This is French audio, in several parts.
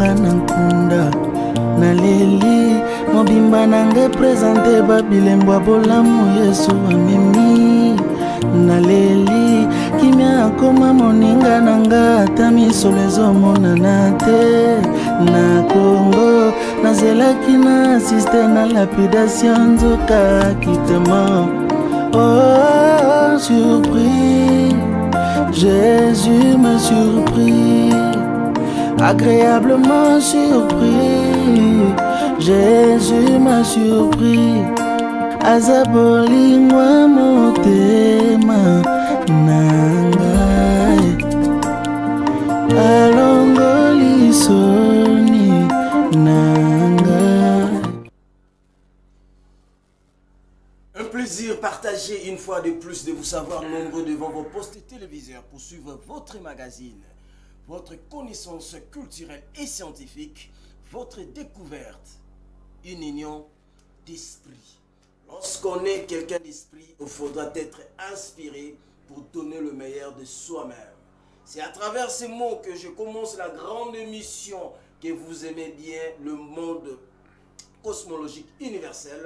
nga na nkunda naleli mobimba nanga présente babilembo bolamu Yesu amemi naleli kimia akoma moninga nanga ata misolo ezomonana te na Congo nazelaki na asiste na lapidation nzoka kitema. Oh surpris, Jésus m'a surpris, agréablement surpris, Jésus m'a surpris. Azabolingwa motema nangai alongoli soni nangai. Un plaisir partagé une fois de plus de vous savoir nombreux devant vos postes téléviseurs pour suivre votre magazine, votre connaissance culturelle et scientifique, votre découverte, une union d'esprit. Lorsqu'on est quelqu'un d'esprit, il faudra être inspiré pour donner le meilleur de soi-même. C'est à travers ces mots que je commence la grande émission que vous aimez bien, le monde cosmologique universel,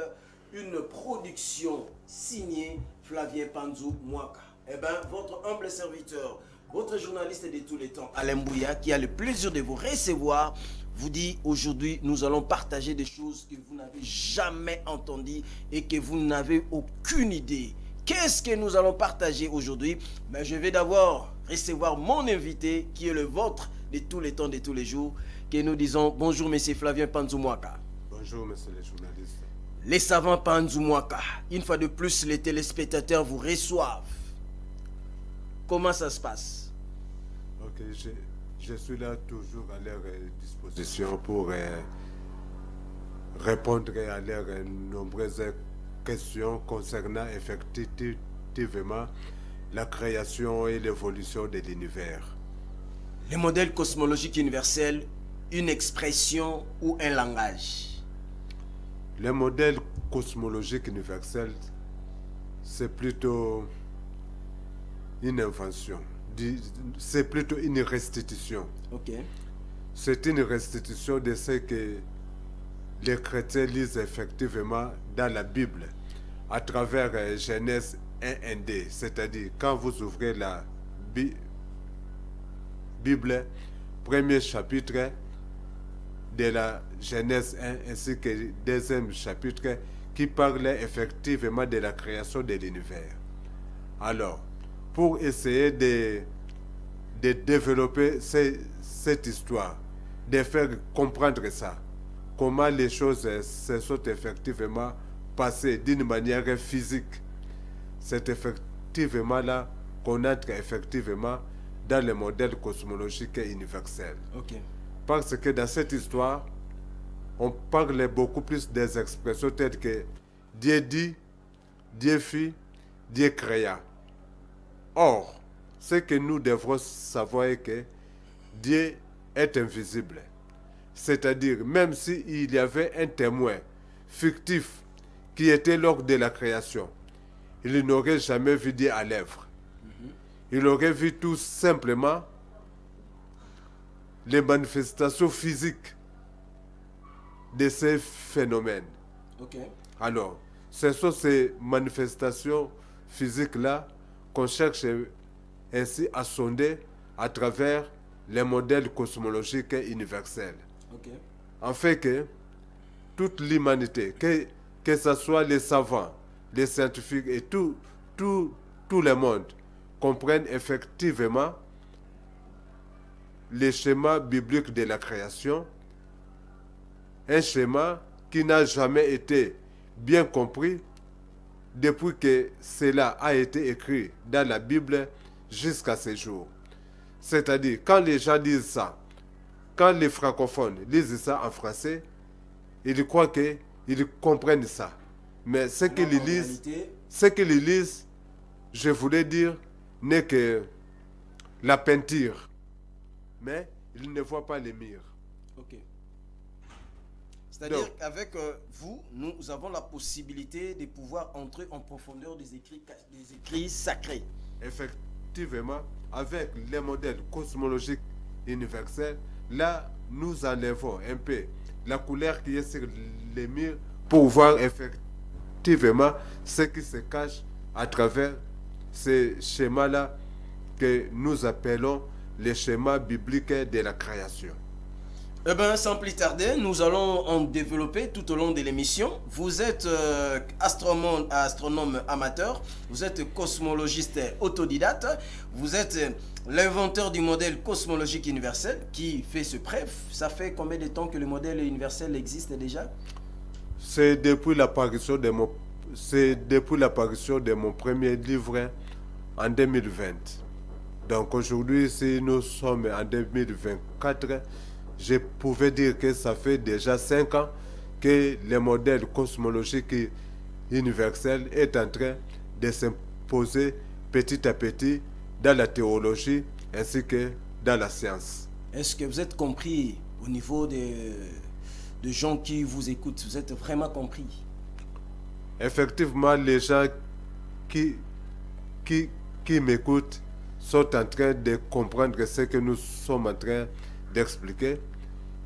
une production signée Flavien Panzou Mwaka. Eh bien, votre humble serviteur, votre journaliste de tous les temps, Alain Bouya, qui a le plaisir de vous recevoir, vous dit aujourd'hui, nous allons partager des choses que vous n'avez jamais entendues et que vous n'avez aucune idée. Qu'est-ce que nous allons partager aujourd'hui? Mais je vais d'abord recevoir mon invité qui est le vôtre de tous les temps, de tous les jours, que nous disons bonjour monsieur Flavien Panzou Mwaka. Bonjour monsieur le journaliste. Les savants Panzou Mwaka, une fois de plus les téléspectateurs vous reçoivent. Comment ça se passe? Ok, je suis là toujours à leur disposition pour répondre à leurs nombreuses questions concernant effectivement la création et l'évolution de l'univers. Le modèle cosmologique universel, une expression ou un langage? Le modèle cosmologique universel, c'est plutôt une invention. C'est plutôt une restitution. Okay. C'est une restitution de ce que les chrétiens lisent effectivement dans la Bible à travers Genèse 1:1, c'est-à-dire quand vous ouvrez la Bible, premier chapitre de la Genèse 1 ainsi que le deuxième chapitre qui parle effectivement de la création de l'univers. Alors, pour essayer de développer cette histoire, de faire comprendre ça, comment les choses se sont effectivement passées d'une manière physique, c'est effectivement là qu'on entre effectivement dans le modèle cosmologique universel. Okay. Parce que dans cette histoire, on parle beaucoup plus des expressions telles que Dieu dit, Dieu fit, Dieu créa. Or, ce que nous devrons savoir est que Dieu est invisible. C'est-à-dire, même s'il y avait un témoin fictif qui était lors de la création, il n'aurait jamais vu Dieu à l'œuvre. Il aurait vu tout simplement les manifestations physiques de ces phénomènes. Okay. Alors, ce sont ces manifestations physiques-là qu'on cherche ainsi à sonder à travers les modèles cosmologiques universels. Okay. En fait que toute l'humanité, que ce soit les savants, les scientifiques et tout le monde, comprennent effectivement les schémas bibliques de la création, un schéma qui n'a jamais été bien compris depuis que cela a été écrit dans la Bible jusqu'à ce jour. C'est-à-dire, quand les gens lisent ça, quand les francophones lisent ça en français, ils croient qu'ils comprennent ça. Mais ce qu'ils lisent, je voulais dire, n'est que la peinture. Mais ils ne voient pas les murs. Ok. C'est-à-dire qu'avec vous, nous avons la possibilité de pouvoir entrer en profondeur des écrits sacrés. Effectivement, avec les modèles cosmologiques universels, là, nous enlevons un peu la couleur qui est sur les murs pour voir effectivement ce qui se cache à travers ces schémas-là que nous appelons les schémas bibliques de la création. Eh bien, sans plus tarder, nous allons en développer tout au long de l'émission. Vous êtes astronome amateur, vous êtes cosmologiste autodidacte, vous êtes l'inventeur du modèle cosmologique universel qui fait ce preuve. Ça fait combien de temps que le modèle universel existe déjà? C'est depuis l'apparition de mon premier livre en 2020. Donc aujourd'hui, si nous sommes en 2024, je pouvais dire que ça fait déjà 5 ans que le modèle cosmologique universel est en train de s'imposer petit à petit dans la théologie ainsi que dans la science. Est-ce que vous êtes compris au niveau de gens qui vous écoutent? Vous êtes vraiment compris? Effectivement, les gens qui m'écoutent sont en train de comprendre ce que nous sommes en train d'expliquer.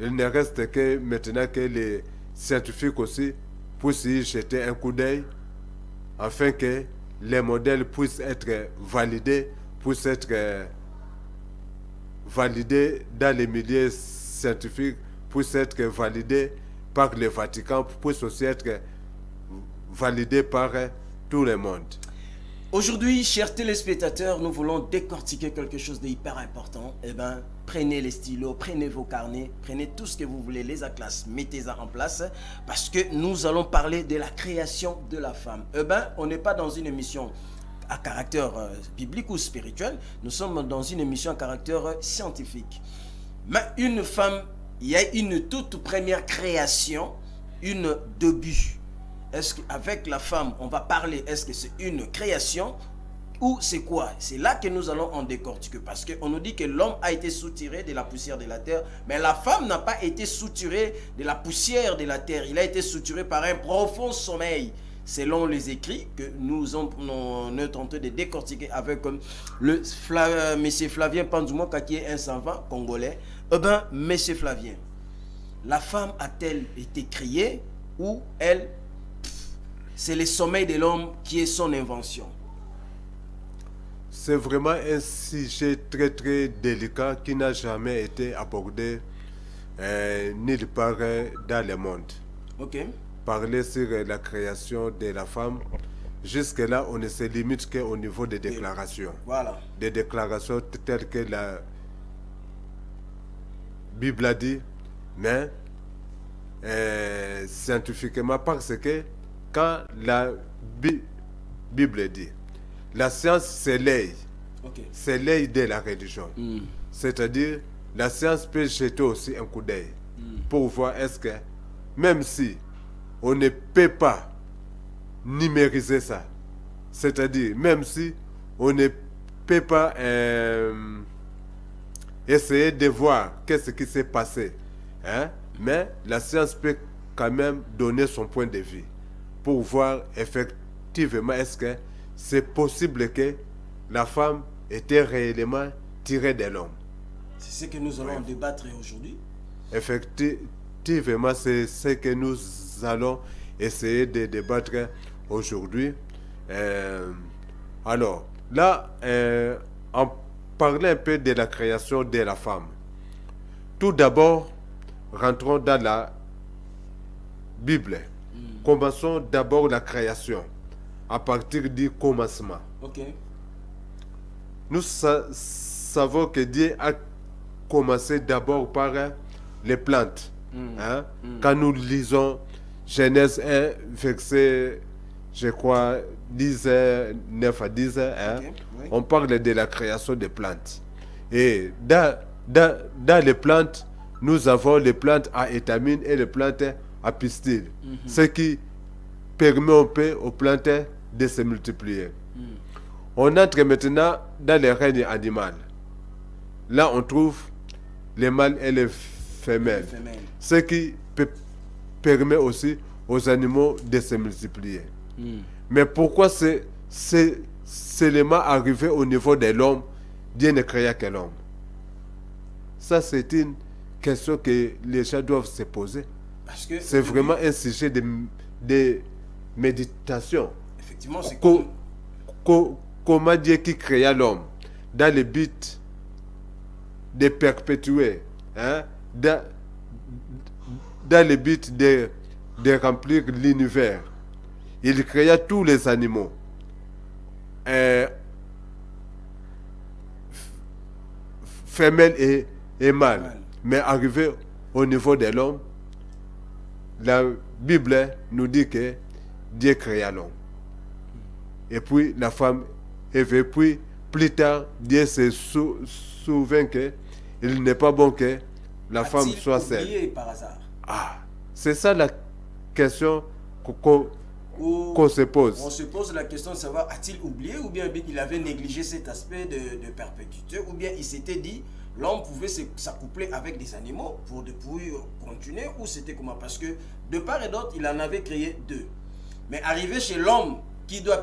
Il ne reste que maintenant que les scientifiques aussi puissent y jeter un coup d'œil afin que les modèles puissent être validés, dans les milieux scientifiques, puissent être validés par le Vatican, puissent aussi être validés par tout le monde. Aujourd'hui, chers téléspectateurs, nous voulons décortiquer quelque chose d'hyper important. Eh bien, prenez les stylos, prenez vos carnets, prenez tout ce que vous voulez, les atlas, mettez-en en place, parce que nous allons parler de la création de la femme. Eh bien, on n'est pas dans une émission à caractère biblique ou spirituel, nous sommes dans une émission à caractère scientifique. Mais une femme, il y a une toute première création, une début. Est-ce qu'avec la femme, on va parler, est-ce que c'est une création ou c'est quoi? C'est là que nous allons en décortiquer. Parce qu'on nous dit que l'homme a été soutiré de la poussière de la terre. Mais la femme n'a pas été soutirée de la poussière de la terre. Il a été soutiré par un profond sommeil. Selon les écrits que nous on est en train de décortiquer avec monsieur Flavien Panzoumoka, qui est un savant congolais. Eh bien, monsieur Flavien, la femme a-t-elle été créée ou elle... C'est le sommeil de l'homme qui est son invention? C'est vraiment un sujet très très délicat qui n'a jamais été abordé nulle part dans le monde. Ok. Parler sur la création de la femme, jusque-là, on ne se limite qu'au niveau des déclarations. Voilà. Des déclarations telles que la Bible a dit, mais scientifiquement, parce que quand la Bible dit, la science c'est l'œil, c'est l'œil de la religion. C'est-à-dire, la science peut jeter aussi un coup d'œil pour voir est-ce que, même si on ne peut pas numériser ça, c'est-à-dire, même si on ne peut pas essayer de voir qu'est-ce qui s'est passé, hein, mais la science peut quand même donner son point de vue pour voir effectivement est-ce que c'est possible que la femme était réellement tirée de l'homme. C'est ce que nous allons débattre aujourd'hui. Effectivement, c'est ce que nous allons essayer de débattre aujourd'hui. Alors, là, en parlant un peu de la création de la femme, tout d'abord, rentrons dans la Bible. Commençons d'abord la création, à partir du commencement. Nous savons que Dieu a commencé d'abord par les plantes. Quand nous lisons Genèse 1, verset, je crois, 10, 9 à 10, on parle de la création des plantes. Et dans les plantes, nous avons les plantes à étamines et les plantes à pistil, ce qui permet un peu aux plantes de se multiplier. On entre maintenant dans le règne animal. Là, on trouve les mâles et les femelles, ce qui permet aussi aux animaux de se multiplier. Mais pourquoi c'est seulement arrivé au niveau de l'homme, Dieu ne créa que l'homme? Ça, c'est une question que les gens doivent se poser. Parce que C'est vraiment un sujet de méditation. effectivement, c'est Comment Dieu qui créa l'homme dans le but de perpétuer, hein, dans le but de remplir l'univers. Il créa tous les animaux. Femelle et mâle. Mais arrivé au niveau de l'homme, la Bible nous dit que Dieu créa l'homme. Et puis la femme est venue. Puis plus tard, Dieu se souvient que il n'est pas bon que la femme soit seule. Par hasard? Ah, c'est ça la question qu'on se pose. On se pose la question de savoir, a-t-il oublié ou bien il avait négligé cet aspect de perpétuité, ou bien il s'était dit l'homme pouvait s'accoupler avec des animaux pour continuer, ou c'était comment? Parce que de part et d'autre, il en avait créé deux. Mais arrivé chez l'homme qui doit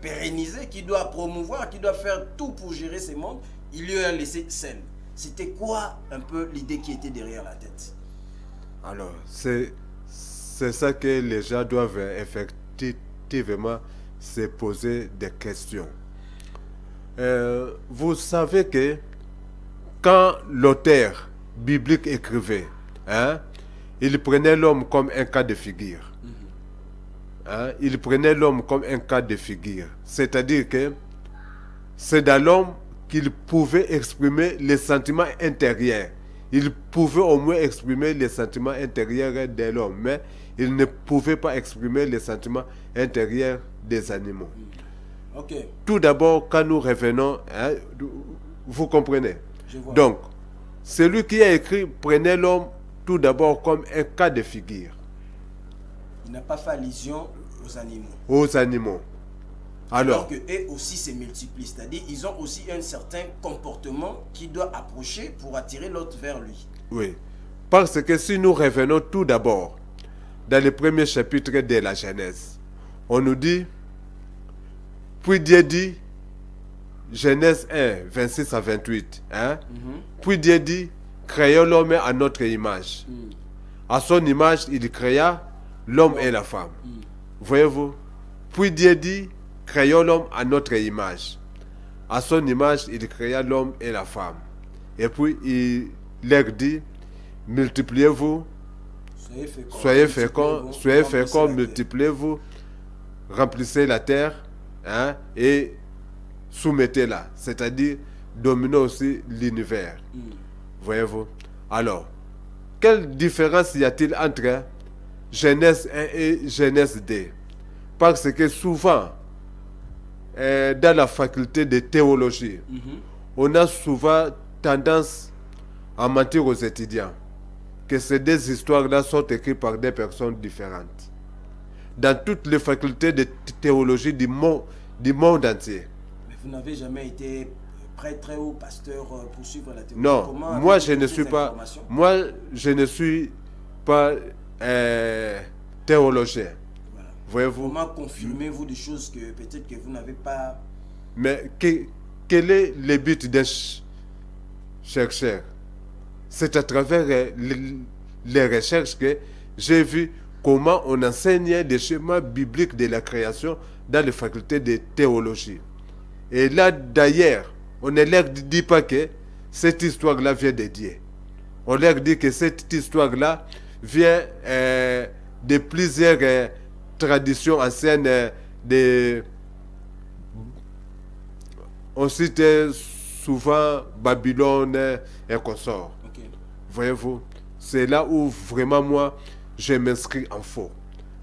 pérenniser, qui doit promouvoir, qui doit faire tout pour gérer ces mondes, il lui a laissé seul. C'était quoi un peu l'idée qui était derrière la tête? Alors, c'est ça que les gens doivent effectivement se poser des questions. Vous savez que quand l'auteur biblique écrivait, hein, il prenait l'homme comme un cas de figure. Hein, il prenait l'homme comme un cas de figure. C'est-à-dire que c'est dans l'homme qu'il pouvait exprimer les sentiments intérieurs. Il pouvait au moins exprimer les sentiments intérieurs de l'homme, mais il ne pouvait pas exprimer les sentiments intérieurs des animaux. Okay. Tout d'abord, quand nous revenons, hein, vous comprenez? Donc, celui qui a écrit prenait l'homme tout d'abord comme un cas de figure. Il n'a pas fait allusion aux animaux. Aux animaux. Alors que eux aussi se multiplient, c'est-à-dire ils ont aussi un certain comportement qui doit approcher pour attirer l'autre vers lui. Oui, parce que si nous revenons tout d'abord dans le premier chapitre de la Genèse, on nous dit, puis Dieu dit, Genèse 1, 26 à 28, hein? Puis Dieu dit, créons l'homme à notre image. À son image, il créa l'homme et la femme. Voyez-vous? Puis Dieu dit, créons l'homme à notre image. À son image, il créa l'homme et la femme. Et puis, il leur dit, multipliez-vous, soyez féconds, multipliez-vous, remplissez la terre, hein, et soumettez-la. C'est-à-dire, dominez aussi l'univers. Voyez-vous? Alors, quelle différence y a-t-il entre Genèse 1 et Genèse 2? Parce que souvent, dans la faculté de théologie, on a souvent tendance à mentir aux étudiants que ces deux histoires-là sont écrites par des personnes différentes. Dans toutes les facultés de théologie du monde entier. Mais vous n'avez jamais été prêtre ou pasteur pour suivre la théologie? Non, moi je ne suis pas théologien. Voyez-vous? Comment confirmez-vous des choses que peut-être que vous n'avez pas... Mais quel est le but d'un chercheur? C'est à travers les recherches que j'ai vu comment on enseignait des schémas bibliques de la création dans les facultés de théologie. Et là, d'ailleurs, on ne leur dit pas que cette histoire-là vient de Dieu. On leur dit que cette histoire-là vient de plusieurs... tradition ancienne on cite souvent Babylone et consorts. Voyez-vous, c'est là où vraiment moi je m'inscris en faux,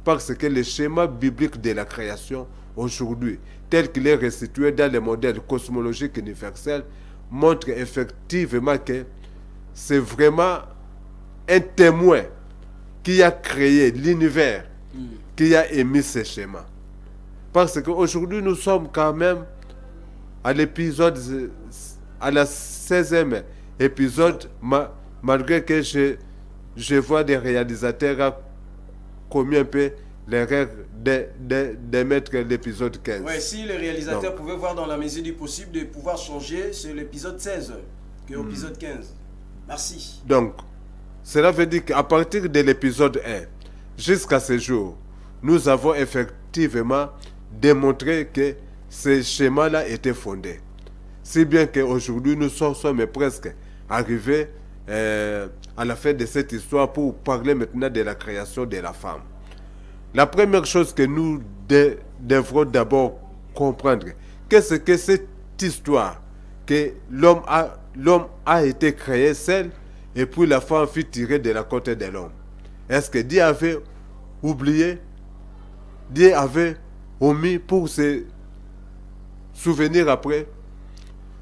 parce que le schéma biblique de la création aujourd'hui, tel qu'il est restitué dans le modèle cosmologique universel, montre effectivement que c'est vraiment un témoin qui a créé l'univers, qui a émis ce schéma. Parce qu'aujourd'hui, nous sommes quand même à l'épisode, à la 16e épisode, malgré que je vois des réalisateurs commis un peu l'erreur de mettre l'épisode 15. Oui, si les réalisateurs pouvaient voir dans la mesure du possible de pouvoir changer, c'est l'épisode 16 que l'épisode 15. Merci. Donc, cela veut dire qu'à partir de l'épisode 1 jusqu'à ce jour, nous avons effectivement démontré que ce schéma-là était fondé. Si bien qu'aujourd'hui, nous sommes presque arrivés à la fin de cette histoire pour parler maintenant de la création de la femme. La première chose que nous devrons d'abord comprendre, qu'est-ce que cette histoire que l'homme a été créé seul et puis la femme fut tirée de la côte de l'homme. Est-ce que Dieu avait oublié? Dieu avait omis pour se souvenir après?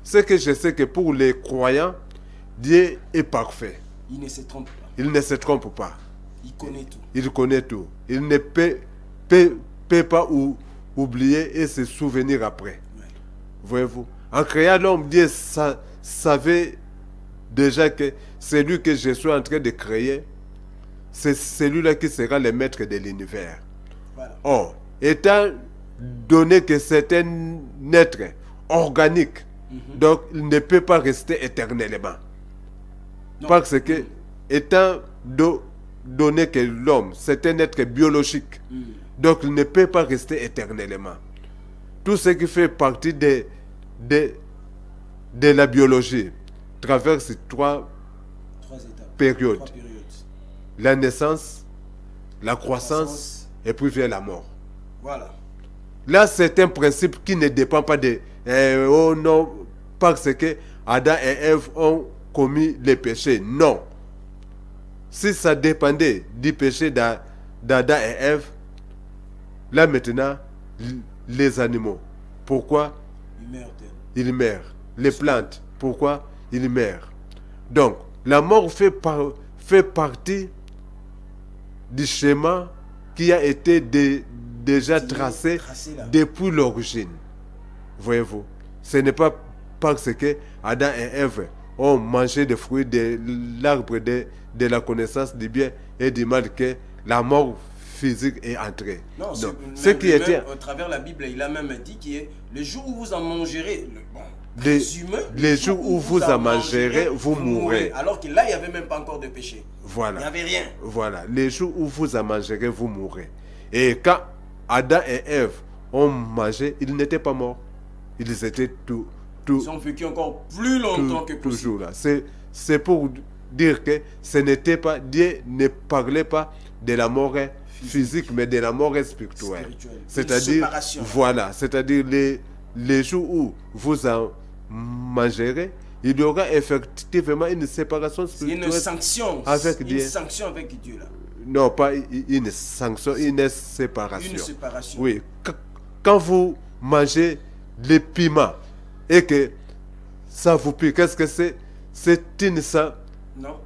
Ce que je sais que pour les croyants, Dieu est parfait. Il ne se trompe pas. Il ne se trompe pas. Il connaît tout. Il connaît tout. Il ne peut pas oublier et se souvenir après. Ouais. Voyez-vous? En créant l'homme, Dieu savait déjà que celui que je suis en train de créer, c'est celui-là qui sera le maître de l'univers. Voilà. Or, étant donné que c'est un être organique, donc il ne peut pas rester éternellement. Non. Parce que, étant donné que l'homme, c'est un être biologique, donc il ne peut pas rester éternellement. Tout ce qui fait partie de la biologie traverse trois étapes. périodes. 3 périodes. La naissance, la croissance, et puis vient la mort. Voilà. Là, c'est un principe qui ne dépend pas de... oh non, parce que Adam et Ève ont commis les péchés. Non. Si ça dépendait du péché d'Adam et Ève, là maintenant, les animaux, pourquoi ils meurent? Les plantes, pourquoi ils meurent? Donc, la mort fait partie du schéma qui a été déjà tracé depuis l'origine. Voyez-vous? Ce n'est pas parce que Adam et Ève ont mangé des fruits de l'arbre de la connaissance du bien et du mal que la mort physique est entrée. Non, ce qui était... Au travers de la Bible, il a même dit que le jour où vous en mangerez, les jours où vous en mangerez, vous mourrez. Alors que là, il n'y avait même pas encore de péché. Voilà. Il n'y avait rien. Voilà. Les jours où vous en mangerez, vous mourrez. Et quand Adam et Ève ont mangé, ils n'étaient pas morts. Ils étaient ils ont vécu encore plus longtemps que possible. Toujours là. C'est pour dire que ce n'était pas... Dieu ne parlait pas de la mort physique, mais de la mort spirituelle. C'est-à-dire... Voilà. C'est-à-dire les jours où vous en mangerez, il y aura effectivement une séparation spirituelle. Une sanction avec Dieu. Une sanction avec Dieu là. Non, pas une sanction, une séparation. Une séparation. Oui. Quand vous mangez les piments et que ça vous pique, qu'est-ce que c'est? C'est une non.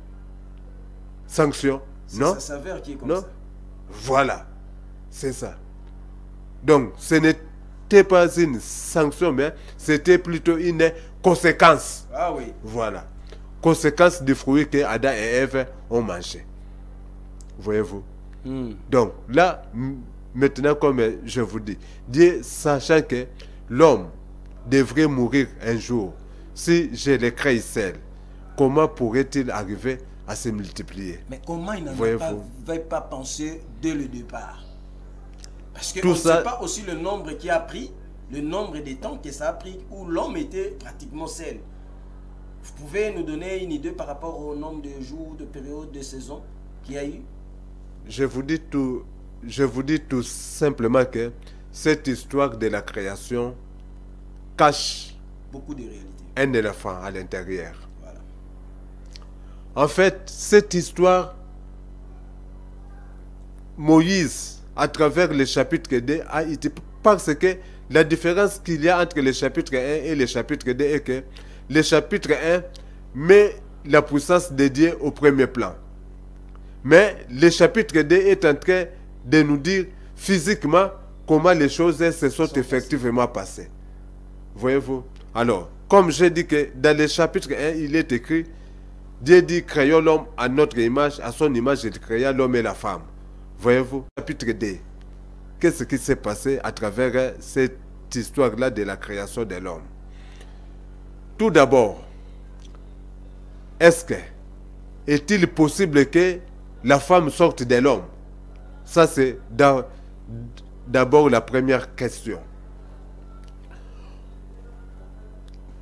sanction. Non? Ça s'avère qui est comme non? ça. Voilà. C'est ça. Donc, ce n'était pas une sanction, mais c'était plutôt une conséquence. Ah oui. Voilà. Conséquence du fruit que Adam et Ève ont mangé. Voyez-vous? Donc, là, maintenant, comme je vous dis, Dieu, sachant que l'homme devrait mourir un jour, si je le crée seul, comment pourrait-il arriver à se multiplier? Mais comment il n'en avait pas pensé dès le départ? Parce qu'on ne sait pas aussi le nombre qui a pris, le nombre de temps que ça a pris, où l'homme était pratiquement seul. Vous pouvez nous donner une idée par rapport au nombre de jours, de périodes, de saisons qu'il y a eu? Je vous dis tout simplement que cette histoire de la création cache beaucoup de réalités. Un éléphant à l'intérieur. Voilà. En fait, cette histoire, Moïse, à travers le chapitre 2, a été... Parce que la différence qu'il y a entre le chapitre 1 et le chapitre 2 est que le chapitre 1 met la puissance de Dieu au premier plan. Mais le chapitre 2 est en train de nous dire physiquement comment les choses se sont effectivement passées. Voyez-vous? Alors, comme j'ai dit que dans le chapitre 1, il est écrit, Dieu dit, créons l'homme à notre image, à son image, il créa l'homme et la femme. Voyez-vous? Chapitre 2. Qu'est-ce qui s'est passé à travers cette histoire-là de la création de l'homme? Tout d'abord, est-ce que est-il possible que la femme sorte de l'homme? Ça, c'est d'abord la première question.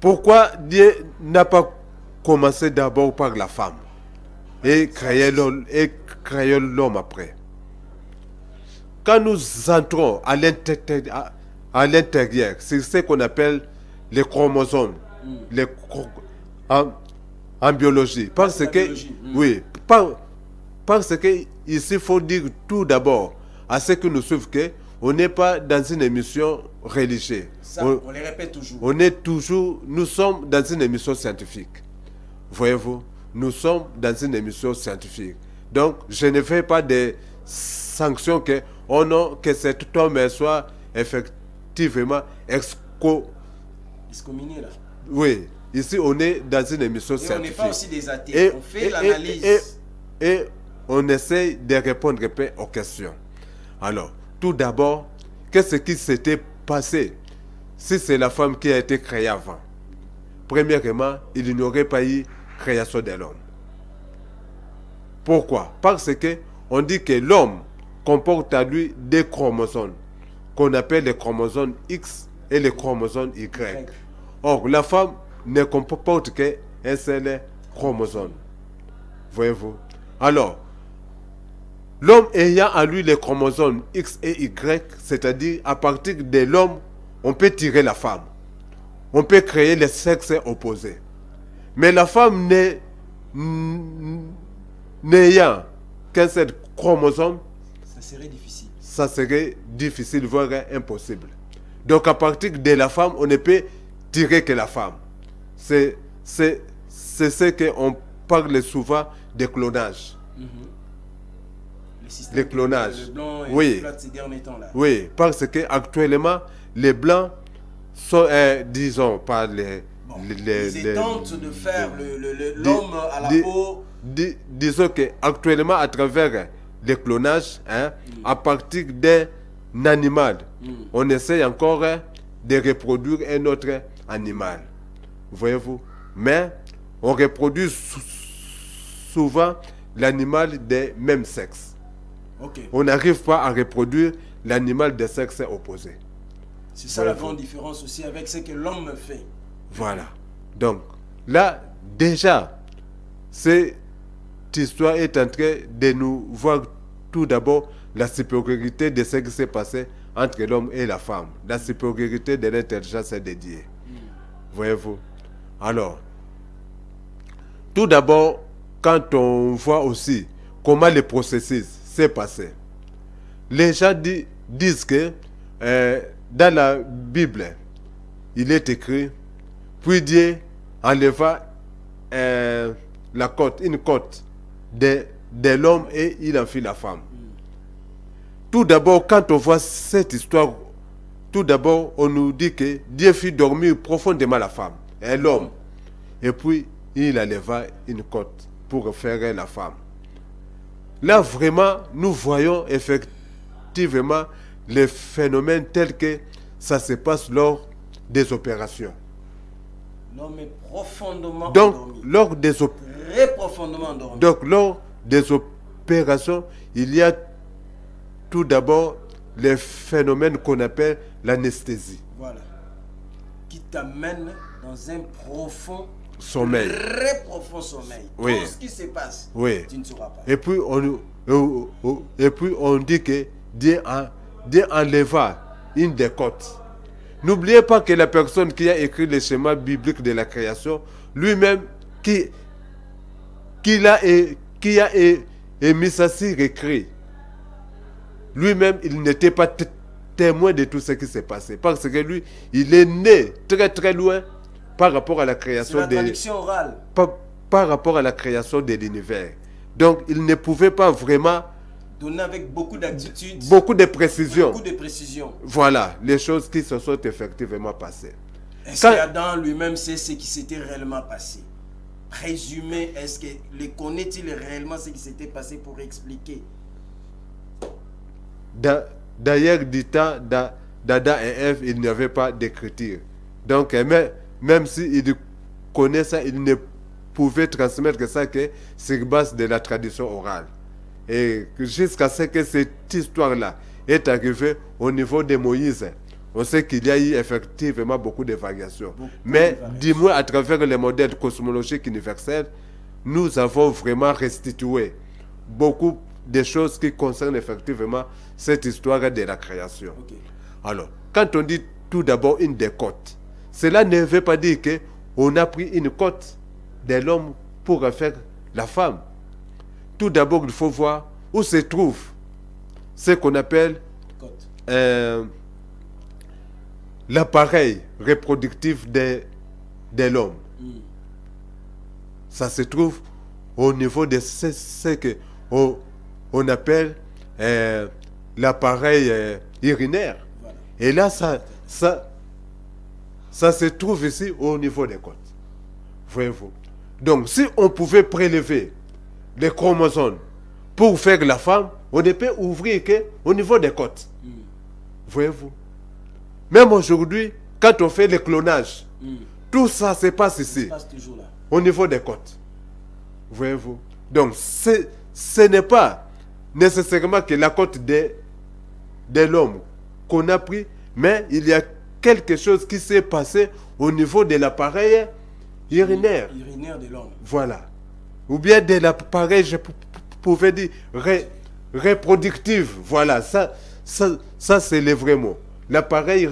Pourquoi Dieu n'a pas commencé d'abord par la femme et créé l'homme après? Quand nous entrons à l'intérieur, c'est ce qu'on appelle les chromosomes, en biologie. Parce que, oui, parce que ici, il faut dire tout d'abord à ceux qui nous suivent qu'on n'est pas dans une émission religieuse. Ça, on les répète toujours. Nous sommes dans une émission scientifique. Voyez-vous, nous sommes dans une émission scientifique. Donc, je ne fais pas des sanctions que, oh non, que cet homme soit effectivement excommunié là. Oui, ici on est dans une émission scientifique. On n'est pas aussi des athées, on fait l'analyse. Et on essaie de répondre aux questions. Alors, tout d'abord, qu'est-ce qui s'était passé si c'est la femme qui a été créée avant? Premièrement, il n'y aurait pas eu création de l'homme. Pourquoi? Parce que on dit que l'homme comporte à lui des chromosomes qu'on appelle les chromosomes X et les chromosomes Y. Or, la femme ne comporte qu'un seul chromosome. Voyez-vous? Alors, l'homme ayant à lui les chromosomes X et Y, c'est-à-dire à partir de l'homme, on peut tirer la femme. On peut créer les sexes opposés. Mais la femme n'ayant qu'un seul chromosome, ça serait difficile. Ça serait difficile, voire impossible. Donc à partir de la femme, on ne peut tirer que la femme. C'est ce qu'on parle souvent de clonage. Le clonage. Le blanc et oui. le ces derniers temps là. Oui, parce que actuellement les blancs sont, disons, pas les... Bon, ils tentent de faire l'homme à la peau. Disons qu'actuellement, à travers le clonage, à partir d'un animal, on essaie encore de reproduire un autre animal. Voyez-vous? Mais on reproduit souvent l'animal de même sexe. Okay. On n'arrive pas à reproduire l'animal de sexe opposé. C'est ça la grande différence aussi avec ce que l'homme fait. Voilà. Donc, là, déjà, cette histoire est en train de nous voir tout d'abord la supériorité de ce qui s'est passé entre l'homme et la femme. La supériorité de l'intelligence dédiée. Voyez-vous? Alors, tout d'abord, quand on voit aussi comment le processus s'est passé, les gens disent que dans la Bible, il est écrit, puis Dieu enleva une côte de l'homme et il en fit la femme. Tout d'abord, quand on voit cette histoire, tout d'abord, on nous dit que Dieu fit dormir profondément la femme et l'homme. Et puis, il enleva une côte pour faire la femme. Là, vraiment, nous voyons effectivement les phénomènes tels que ça se passe lors des opérations. L'homme est profondément endormi. Très profondément endormi. Donc, lors des opérations, il y a tout d'abord les phénomènes qu'on appelle l'anesthésie. Voilà. Qui t'amène dans un profond sommeil. Très profond sommeil. Oui. Tout ce qui se passe, oui. Tu ne sauras pas. Et puis, on dit que Dieu enleva une des côtes. N'oubliez pas que la personne qui a écrit le schéma biblique de la création, lui-même, qui a émis ça sur écrit, lui-même, il n'était pas témoin de tout ce qui s'est passé. Parce que lui, il est né très très loin par rapport à la création de traduction orale. Par rapport à la création de l'univers. Donc, il ne pouvait pas vraiment donner avec beaucoup d'aptitude, beaucoup de précision. Voilà, les choses qui se sont effectivement passées. Est-ce qu'Adam lui-même sait ce qui s'était réellement passé? Présumé, est-ce que le connaît-il réellement ce qui s'était passé pour expliquer? D'ailleurs, du temps d'Adam et Ève, il n'y avait pas d'écriture. Donc, même s'il connaît ça, il ne pouvait transmettre ça que sur base de la tradition orale. Et jusqu'à ce que cette histoire-là est arrivée au niveau de Moïse, on sait qu'il y a eu effectivement beaucoup de variations. Mais du moins à travers les modèles cosmologiques universels, nous avons vraiment restitué beaucoup de choses qui concernent effectivement cette histoire de la création. Ok. Alors, quand on dit tout d'abord une des côtes, cela ne veut pas dire qu'on a pris une côte de l'homme pour faire la femme. Tout d'abord, il faut voir où se trouve ce qu'on appelle l'appareil reproductif de l'homme. Ça se trouve au niveau de ce qu'on appelle l'appareil urinaire. Voilà. Et là, ça se trouve ici au niveau des côtes. Voyez-vous. Donc, si on pouvait prélever les chromosomes pour faire la femme, on ne peut ouvrir qu'au niveau des côtes. Voyez-vous. Même aujourd'hui, quand on fait le clonage, tout ça se passe ici, toujours là, au niveau des côtes. Voyez-vous. Donc, ce n'est pas nécessairement que la côte de l'homme qu'on a pris, mais il y a quelque chose qui s'est passé au niveau de l'appareil urinaire. Urinaire de l'homme. Voilà. Ou bien de l'appareil, je pouvais dire, reproductif. Voilà, ça c'est le vrai mot. L'appareil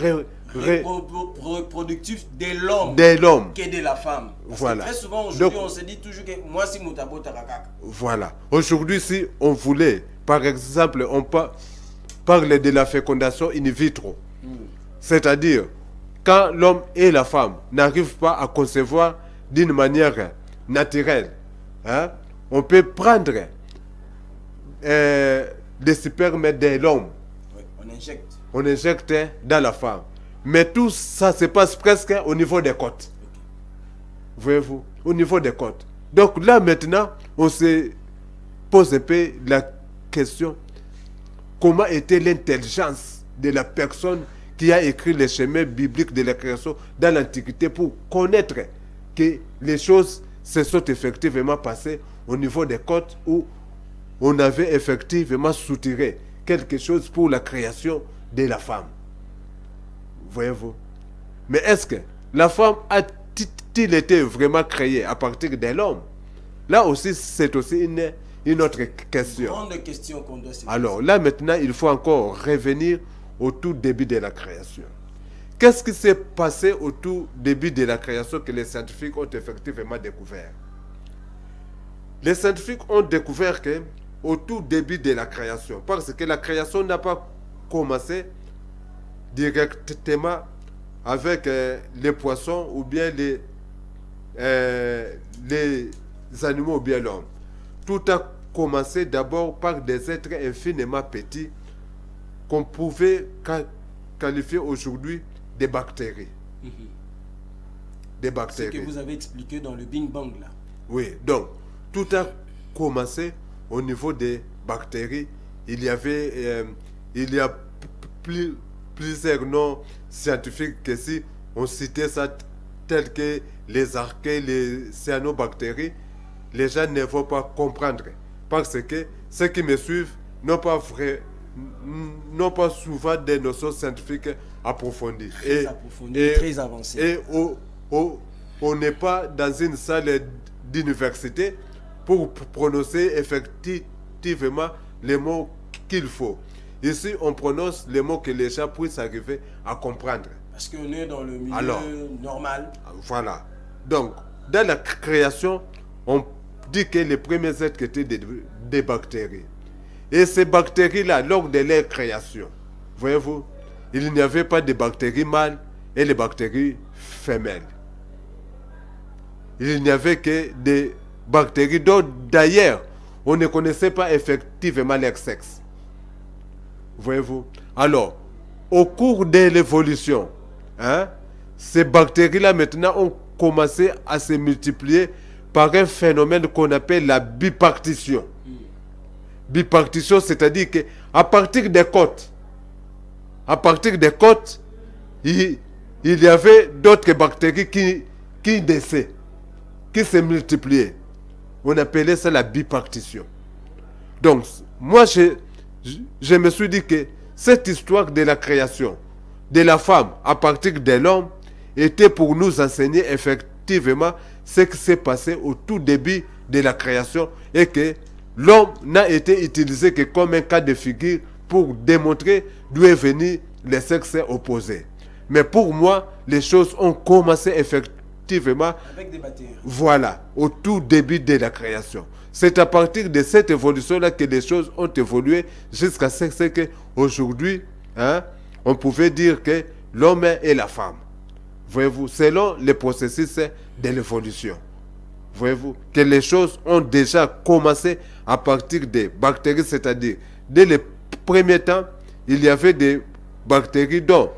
reproductif de l'homme. De l'homme. Que de la femme. Parce voilà. Que très souvent, aujourd'hui, on se dit toujours que moi, si Moutabo Tarakak. Voilà. Aujourd'hui, si on voulait, par exemple, on parle de la fécondation in vitro. C'est-à-dire, quand l'homme et la femme n'arrivent pas à concevoir d'une manière naturelle, hein, on peut prendre des spermes de l'homme. Oui, on injecte. On injecte dans la femme. Mais tout ça se passe presque au niveau des côtes. Okay. Voyez-vous, au niveau des côtes. Donc là maintenant, on se pose un peu la question, comment était l'intelligence de la personne qui a écrit les chemins bibliques de la création dans l'Antiquité pour connaître que les choses se sont effectivement passées au niveau des côtes où on avait effectivement soutiré quelque chose pour la création de la femme. Voyez-vous. Mais est-ce que la femme a-t-il été vraiment créée à partir de l'homme? Là aussi, c'est aussi une autre question. Une grande question qu'on doit se poser. Alors là maintenant, il faut encore revenir au tout début de la création. Qu'est-ce qui s'est passé au tout début de la création que les scientifiques ont effectivement découvert? Les scientifiques ont découvert que au tout début de la création, parce que la création n'a pas commencé directement avec les poissons ou bien les animaux ou bien l'homme. Tout a commencé d'abord par des êtres infiniment petits qu'on pouvait qualifier aujourd'hui des bactéries. Des bactéries. Ce que vous avez expliqué dans le Big Bang là. Oui, donc tout a commencé au niveau des bactéries. Il y a plusieurs noms scientifiques que si on citait ça tels que les archées, les cyanobactéries, les gens ne vont pas comprendre. Parce que ceux qui me suivent n'ont pas souvent des notions scientifiques approfondies. Très avancées. Et on n'est pas dans une salle d'université pour prononcer effectivement les mots qu'il faut. Ici, on prononce les mots que les gens puissent arriver à comprendre. Parce qu'on est dans le milieu normal. Voilà. Donc, dans la création, on dit que les premiers êtres étaient des bactéries. Et ces bactéries-là, lors de leur création, voyez-vous, il n'y avait pas de bactéries mâles et les bactéries femelles. Il n'y avait que des bactéries dont d'ailleurs, on ne connaissait pas effectivement leur sexe. Voyez-vous. Alors, au cours de l'évolution, hein, ces bactéries-là maintenant ont commencé à se multiplier par un phénomène qu'on appelle la bipartition. Bipartition, c'est-à-dire qu'à partir des côtes, il y avait d'autres bactéries qui naissaient. qui s'est multiplié. On appelait ça la bipartition. Donc, moi, je me suis dit que cette histoire de la création de la femme à partir de l'homme était pour nous enseigner effectivement ce qui s'est passé au tout début de la création et que l'homme n'a été utilisé que comme un cas de figure pour démontrer d'où est venu les sexes opposés. Mais pour moi, les choses ont commencé effectivement avec des bactéries. Voilà, au tout début de la création. C'est à partir de cette évolution-là que les choses ont évolué jusqu'à ce qu'aujourd'hui, hein, on pouvait dire que l'homme et la femme. Voyez-vous, selon les processus de l'évolution. Voyez-vous, que les choses ont déjà commencé à partir des bactéries, c'est-à-dire, dès les premiers temps, il y avait des bactéries dont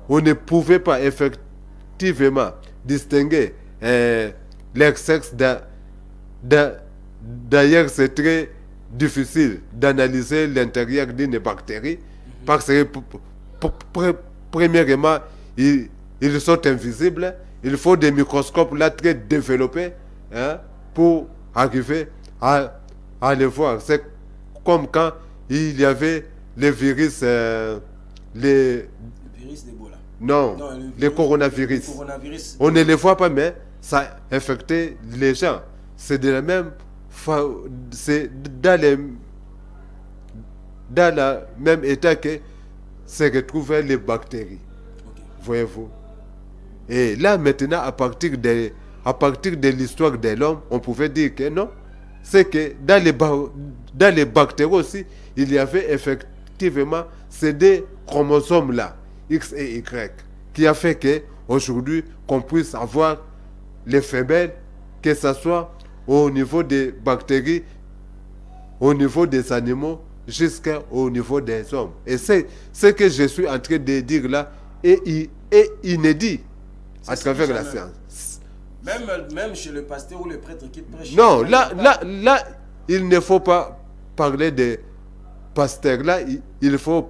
on ne pouvait pas effectivement distinguer leur sexe. D'ailleurs, c'est très difficile d'analyser l'intérieur d'une bactérie parce que, premièrement, ils sont invisibles. Il faut des microscopes là très développés, hein, pour arriver à les voir. C'est comme quand il y avait les virus, le virus d'Ebola. Non, les coronavirus. On ne les voit pas, mais ça infectait les gens. C'est de la même c'est dans le même état que se retrouvaient les bactéries. Okay. Voyez-vous. Et là, maintenant, à partir de l'histoire de l'homme, on pouvait dire que non. C'est que dans les bactéries aussi, il y avait effectivement ces deux chromosomes-là, X et Y, qui a fait qu'aujourd'hui, qu'on puisse avoir les femelles, que ce soit au niveau des bactéries, au niveau des animaux, jusqu'au niveau des hommes. Et c'est ce que je suis en train de dire là est inédit à travers la science. Même chez le pasteur ou le prêtre qui prêche. Non, là, il ne faut pas parler de pasteur. Là, il faut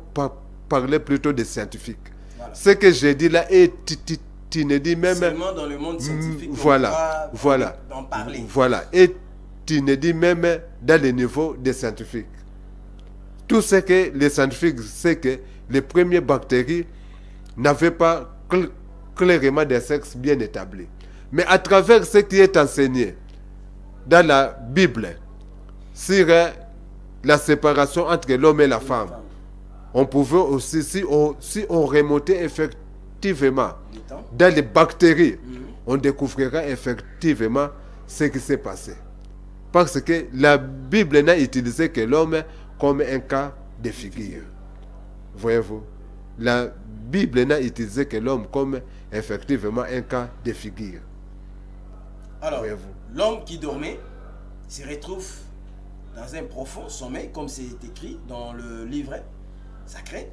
parler plutôt de scientifique. Voilà. Ce que j'ai dit là est inédit même. Seulement dans le monde scientifique. Voilà. En parler. Voilà. Est inédit même dans le niveau des scientifiques. Tout ce que les scientifiques savent que les premières bactéries n'avaient pas clairement des sexes bien établis. Mais à travers ce qui est enseigné dans la Bible sur la séparation entre l'homme et la femme, on pouvait aussi, si on remontait effectivement dans les bactéries, on découvrira effectivement ce qui s'est passé. Parce que la Bible n'a utilisé que l'homme comme un cas de figure. Voyez-vous? La Bible n'a utilisé que l'homme comme effectivement un cas de figure. Alors, l'homme qui dormait se retrouve dans un profond sommeil, comme c'est écrit dans le livret sacré.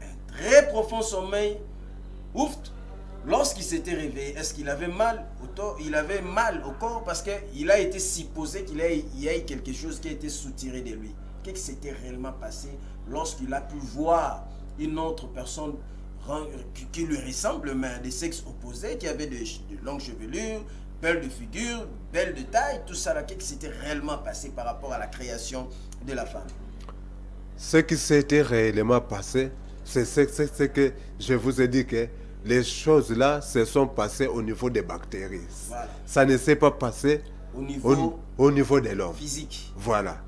Un très profond sommeil. Ouf! Lorsqu'il s'était réveillé, est-ce qu'il avait mal au corps? Il avait mal au corps parce qu'il a été supposé qu'il y ait quelque chose qui a été soutiré de lui. Qu'est-ce qui s'était réellement passé lorsqu'il a pu voir une autre personne qui lui ressemble, mais des sexes opposés, qui avait de longues chevelures, belle de figure, belle de taille, tout ça là, qu'est-ce qui s'était réellement passé par rapport à la création de la femme? Ce qui s'était réellement passé, c'est que je vous ai dit que les choses là se sont passées au niveau des bactéries. Voilà. Ça ne s'est pas passé au niveau de l'homme. Physique. Voilà.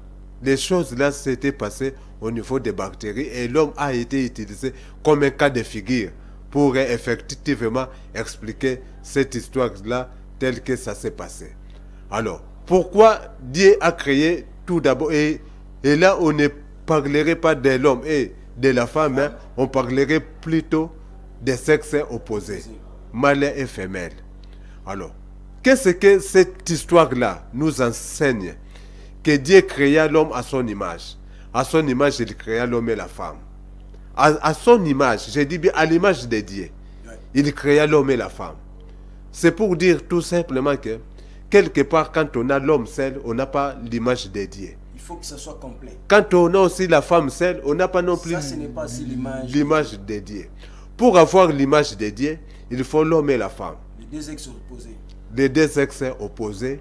Les choses là s'étaient passées au niveau des bactéries et l'homme a été utilisé comme un cas de figure pour effectivement expliquer cette histoire là tel que ça s'est passé. Alors, pourquoi Dieu a créé tout d'abord, et là on ne parlerait pas de l'homme et de la femme, hein, on parlerait plutôt des sexes opposés, mâle et femelle. Alors, qu'est-ce que cette histoire-là nous enseigne? Que Dieu créa l'homme à son image. À son image, il créa l'homme et la femme. À son image, j'ai dit bien à l'image de Dieu, il créa l'homme et la femme. C'est pour dire tout simplement que, quelque part, quand on a l'homme seul, on n'a pas l'image de Dieu. Il faut que ça soit complet. Quand on a aussi la femme seule, on n'a pas non plus l'image de Dieu. Pour avoir l'image de Dieu, il faut l'homme et la femme. Les deux sexes opposés. les deux sexes opposés,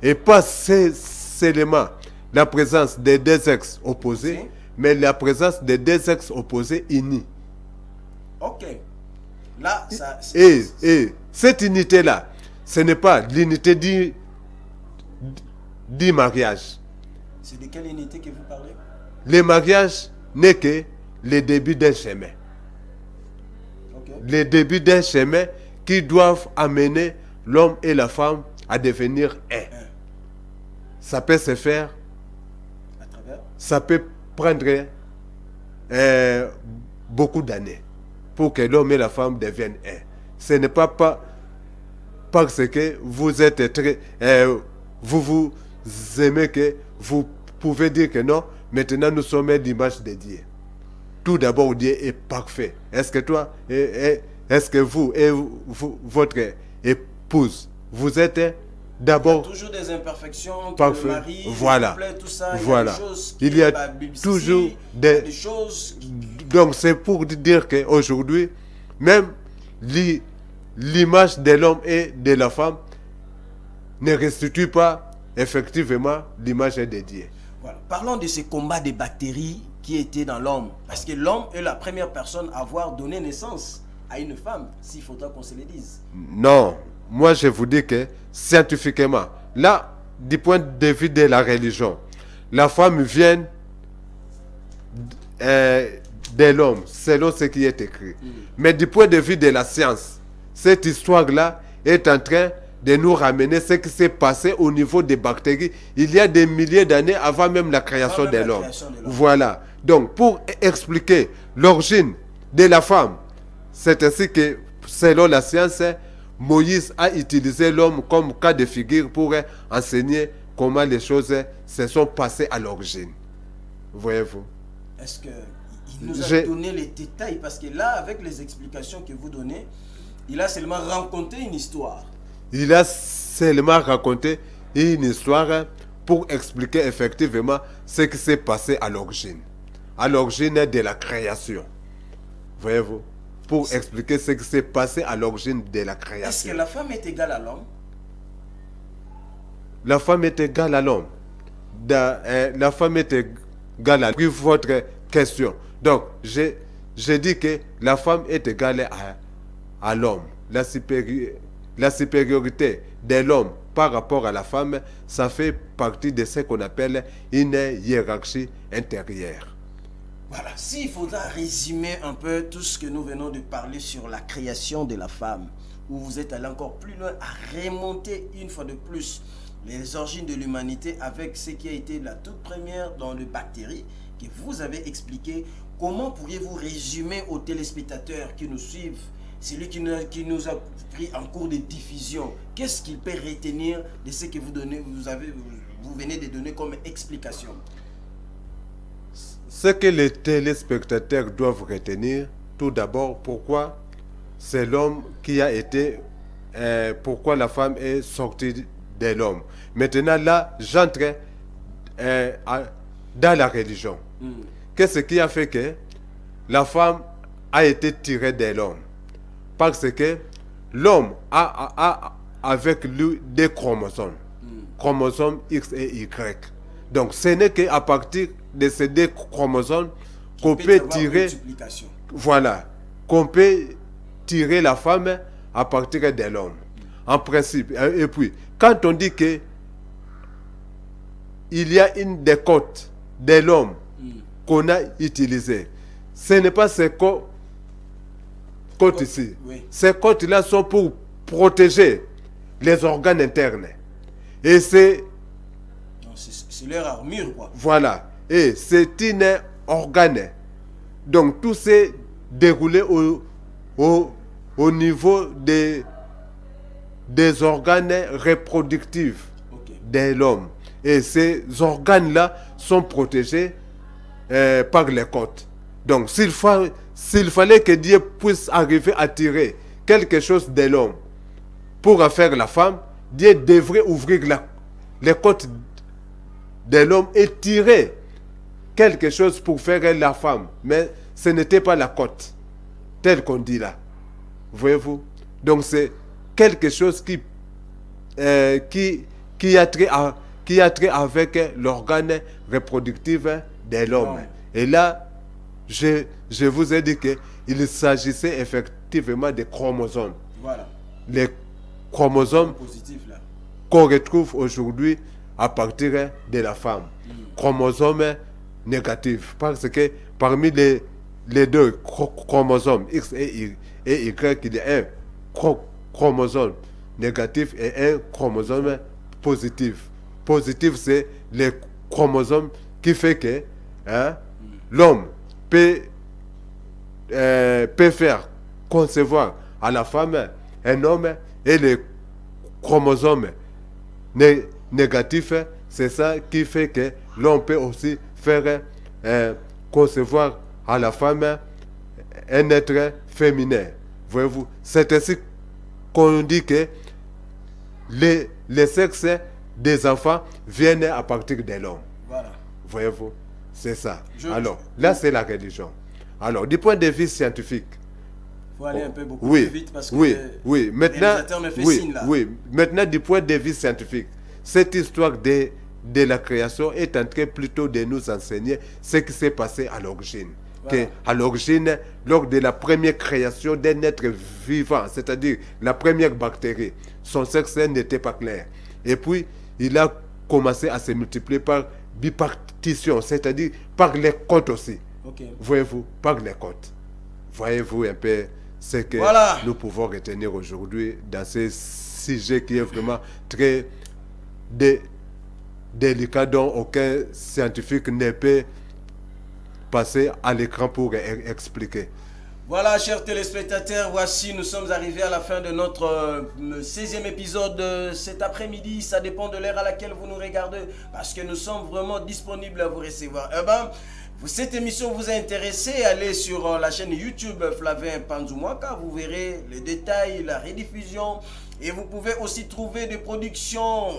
et pas seulement la présence des deux sexes opposés, mais la présence des deux sexes opposés unis. Ok. Là, ça... Et cette unité-là, ce n'est pas l'unité du mariage. C'est de quelle unité que vous parlez? Le mariage n'est que le début d'un chemin. Ok. Le début d'un chemin qui doivent amener l'homme et la femme à devenir un. Ça peut se faire, À travers? ça peut prendre beaucoup d'années pour que l'homme et la femme deviennent un. Ce n'est pas parce que vous êtes très... vous aimez que vous pouvez dire que non, maintenant nous sommes l'image de Dieu. Tout d'abord, Dieu est parfait. Est-ce que toi, est-ce que vous et votre épouse, vous êtes d'abord... Il y a toujours des imperfections entre parfait. le mari, Voilà. le couple, tout ça. Voilà. Il y a des choses Il y a toujours des choses... Donc c'est pour dire qu'aujourd'hui, même l'image de l'homme et de la femme ne restitue pas effectivement l'image de Dieu. Voilà. Parlons de ce combat des bactéries qui était dans l'homme. Parce que l'homme est la première personne à avoir donné naissance à une femme, s'il faudra qu'on se le dise. Non, moi je vous dis que scientifiquement, là, du point de vue de la religion, la femme vient de l'homme, selon ce qui est écrit. Mais du point de vue de la science, cette histoire-là est en train de nous ramener ce qui s'est passé au niveau des bactéries il y a des milliers d'années avant même la création de l'homme. Voilà. Donc, pour expliquer l'origine de la femme, c'est ainsi que, selon la science, Moïse a utilisé l'homme comme cas de figure pour enseigner comment les choses se sont passées à l'origine. Voyez-vous? Est-ce qu'il nous a donné les détails? Parce que là, avec les explications que vous donnez, il a seulement raconté une histoire. Il a seulement raconté une histoire pour expliquer effectivement ce qui s'est passé à l'origine de la création. Voyez-vous? Pour expliquer ce qui s'est passé à l'origine de la création. Est-ce que la femme est égale à l'homme? La femme est égale à l'homme. La femme est égale à l'homme. Votre question. Donc, j'ai dit que la femme est égale à l'homme. La supériorité de l'homme par rapport à la femme, ça fait partie de ce qu'on appelle une hiérarchie intérieure. Voilà, s'il faudra résumer un peu tout ce que nous venons de parler sur la création de la femme, où vous êtes allé encore plus loin à remonter une fois de plus les origines de l'humanité avec ce qui a été la toute première dans les bactéries que vous avez expliqué, comment pourriez-vous résumer aux téléspectateurs qui nous suivent, celui qui nous a pris en cours de diffusion, qu'est-ce qu'il peut retenir de ce que vous venez de donner comme explication? Ce que les téléspectateurs doivent retenir, tout d'abord, pourquoi c'est l'homme qui a été, pourquoi la femme est sortie de l'homme. Maintenant, là, j'entre dans la religion. Qu'est-ce qui a fait que la femme a été tirée de l'homme? Parce que l'homme a avec lui des chromosomes. Chromosomes X et Y. Donc, ce n'est qu'à partir de ces deux chromosomes qu'on peut tirer... Voilà. Qu'on peut tirer la femme à partir de l'homme. En principe. Et puis, quand on dit que il y a une des côtes de l'homme qu'on a utilisées, ce n'est pas ces côtes ici. Oui. Ces côtes-là sont pour protéger les organes internes. Et c'est leur armure, quoi. Voilà. Et c'est un organe. Donc, tout s'est déroulé au niveau des organes reproductifs de l'homme. Et ces organes-là sont protégés par les côtes. Donc, s'il fallait que Dieu puisse arriver à tirer quelque chose de l'homme pour en faire la femme, Dieu devrait ouvrir les côtes de l'homme et tirer quelque chose pour faire la femme. Mais ce n'était pas la côte, tel qu'on dit là. Voyez-vous? Donc c'est quelque chose qui qui a trait avec l'organe reproductif de l'homme. Et là, je vous ai dit qu'il s'agissait effectivement des chromosomes. Voilà. Les chromosomes qu'on retrouve aujourd'hui à partir de la femme. Chromosomes négatifs. Parce que parmi les deux chromosomes, X et Y, il y a un chromosome négatif et un chromosome positif. Positif, c'est le chromosome qui fait que l'homme peut faire concevoir à la femme un homme, et le chromosome négatif, c'est ça qui fait que l'on peut aussi faire concevoir à la femme un être féminin. Voyez-vous, c'est ainsi qu'on dit que les sexes des enfants viennent à partir de l'homme. Voilà. Voyez-vous, c'est ça. Alors, là, c'est la religion. Alors, du point de vue scientifique, il faut aller un peu beaucoup plus vite parce que maintenant, me fait signe, là. Maintenant, du point de vue scientifique, cette histoire de la création est en train plutôt de nous enseigner ce qui s'est passé à l'origine. Voilà. À l'origine, lors de la première création d'un être vivant, c'est-à-dire la première bactérie, son sexe n'était pas clair. Et puis, il a commencé à se multiplier par bipartition, c'est-à-dire par les côtes aussi. Voyez-vous, par les côtes. Voyez-vous un peu ce que nous pouvons retenir aujourd'hui dans ce sujet qui est vraiment très délicat, dont aucun scientifique ne peut passer à l'écran pour expliquer. Voilà, chers téléspectateurs, voici, nous sommes arrivés à la fin de notre 16e épisode cet après-midi. Ça dépend de l'heure à laquelle vous nous regardez, parce que nous sommes vraiment disponibles à vous recevoir. Eh ben, cette émission vous a intéressé, allez sur la chaîne YouTube Flavien Panzumwaka, vous verrez les détails, la rediffusion, et vous pouvez aussi trouver des productions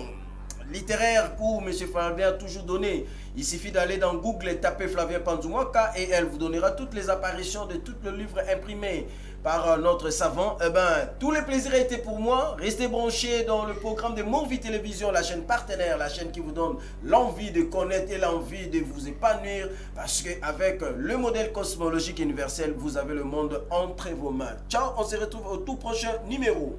littéraires où M. Flavien a toujours donné. Il suffit d'aller dans Google et taper Flavien Panzumwaka et elle vous donnera toutes les apparitions de tous les livres imprimés par notre savant. Eh ben, tous les plaisirs étaient pour moi. Restez branchés dans le programme de Monvie Télévision, la chaîne partenaire, la chaîne qui vous donne l'envie de connaître et l'envie de vous épanouir, parce qu'avec le modèle cosmologique universel, vous avez le monde entre vos mains. Ciao, on se retrouve au tout prochain numéro.